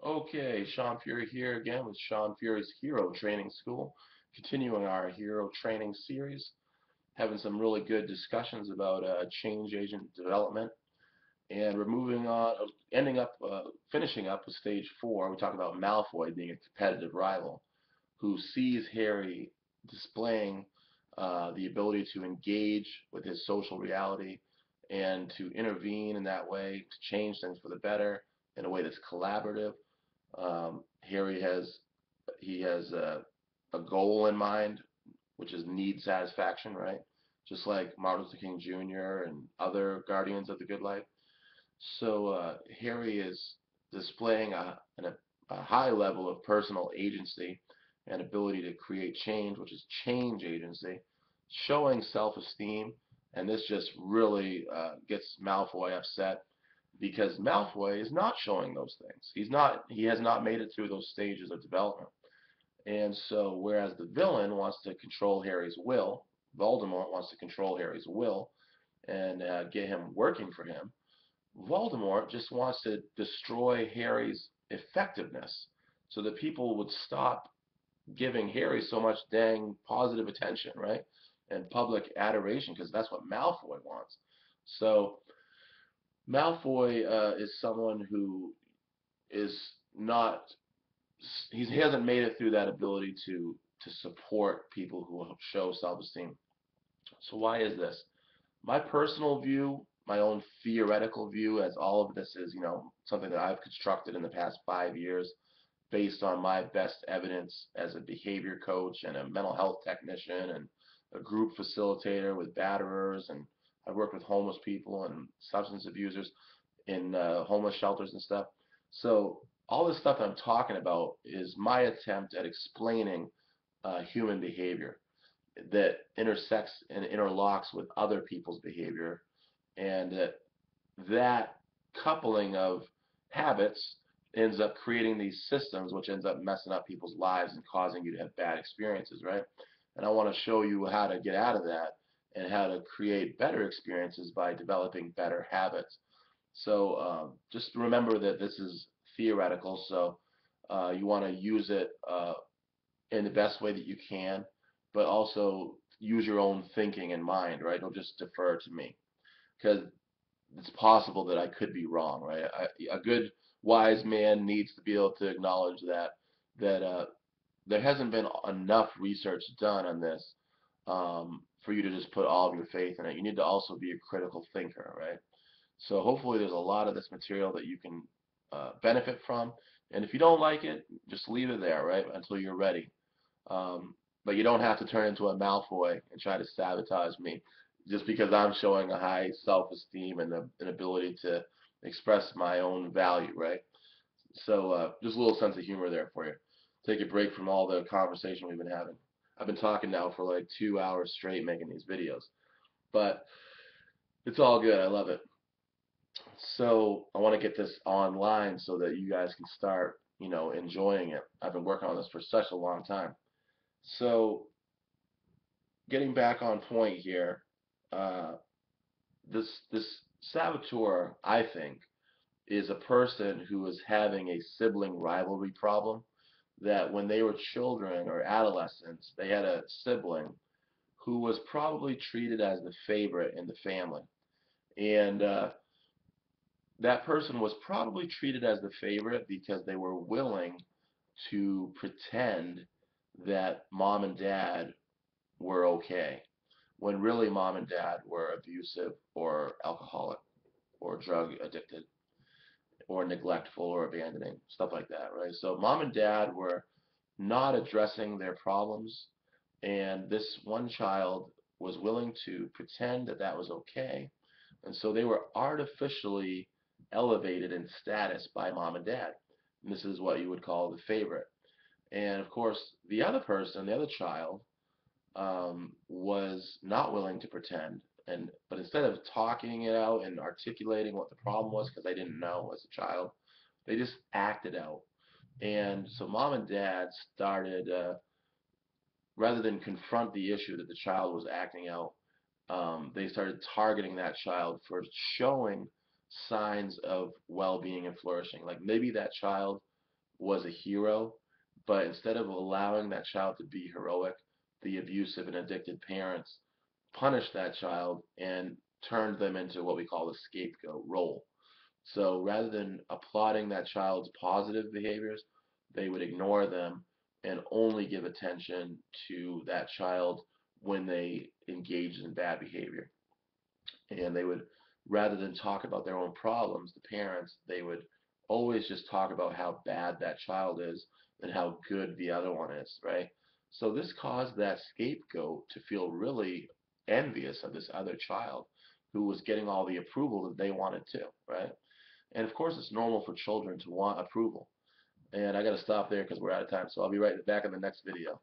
Okay, Sean Fury here again with Sean Fury's Hero Training School, continuing our hero training series, having some really good discussions about change agent development, and we're moving on, finishing up with stage 4. We talk about Malfoy being a competitive rival who sees Harry displaying the ability to engage with his social reality and to intervene in that way to change things for the better in a way that's collaborative. Harry has a goal in mind, which is need satisfaction, right? Just like Martin Luther King Jr. and other guardians of the good life. So Harry is displaying a high level of personal agency and ability to create change, which is change agency, showing self-esteem, and this just really gets Malfoy upset because Malfoy is not showing those things. He has not made it through those stages of development. And so whereas the villain wants to control Harry's will, Voldemort wants to control Harry's will and get him working for him, Voldemort just wants to destroy Harry's effectiveness so that people would stop giving Harry so much dang positive attention, right? And public adoration, because that's what Malfoy wants. So Malfoy is someone who is not he hasn't made it through that ability to support people who show self-esteem. So why is this? My personal view, my own theoretical view, as all of this is, something that I've constructed in the past 5 years based on my best evidence as a behavior coach and a mental health technician and a group facilitator with batterers, and I've worked with homeless people and substance abusers in homeless shelters and stuff. So all this stuff I'm talking about is my attempt at explaining human behavior that intersects and interlocks with other people's behavior, and that coupling of habits ends up creating these systems, which ends up messing up people's lives and causing you to have bad experiences, right? And I want to show you how to get out of that and how to create better experiences by developing better habits. So just remember that this is theoretical, so you want to use it in the best way that you can, but also use your own thinking in mind, right? Don't just defer to me because it's possible that I could be wrong, right? A good wise man needs to be able to acknowledge that there hasn't been enough research done on this for you to just put all of your faith in it. You need to also be a critical thinker, right? So hopefully there's a lot of this material that you can benefit from. And if you don't like it, just leave it there, right, until you're ready. But you don't have to turn into a Malfoy and try to sabotage me just because I'm showing a high self-esteem and an ability to express my own value, right? So just a little sense of humor there for you. Take a break from all the conversation we've been having. I've been talking now for like 2 hours straight making these videos, but it's all good. I love it. So I want to get this online so that you guys can start, enjoying it. I've been working on this for such a long time. So getting back on point here, uh, this saboteur, I think, is a person who is having a sibling rivalry problem. That when they were children or adolescents, they had a sibling who was probably treated as the favorite in the family, and that person was probably treated as the favorite because they were willing to pretend that mom and dad were okay, when really mom and dad were abusive or alcoholic or drug addicted or neglectful or abandoning, stuff like that, right? So mom and dad were not addressing their problems, and this one child was willing to pretend that that was okay, and so they were artificially elevated in status by mom and dad. And this is what you would call the favorite. And of course, the other person, the other child, was not willing to pretend, but instead of talking it out and articulating what the problem was, because they didn't know as a child, they just acted out. And so mom and dad started, rather than confront the issue that the child was acting out, they started targeting that child for showing signs of well-being and flourishing. Like maybe that child was a hero, but instead of allowing that child to be heroic, the abusive and addicted parents punished that child and turned them into what we call the scapegoat role. So rather than applauding that child's positive behaviors, they would ignore them and only give attention to that child when they engaged in bad behavior. And they would, rather than talk about their own problems, the parents, they would always just talk about how bad that child is and how good the other one is, right? So this caused that scapegoat to feel really envious of this other child who was getting all the approval that they wanted to, right? And of course, it's normal for children to want approval. And I got to stop there because we're out of time. So I'll be right back in the next video.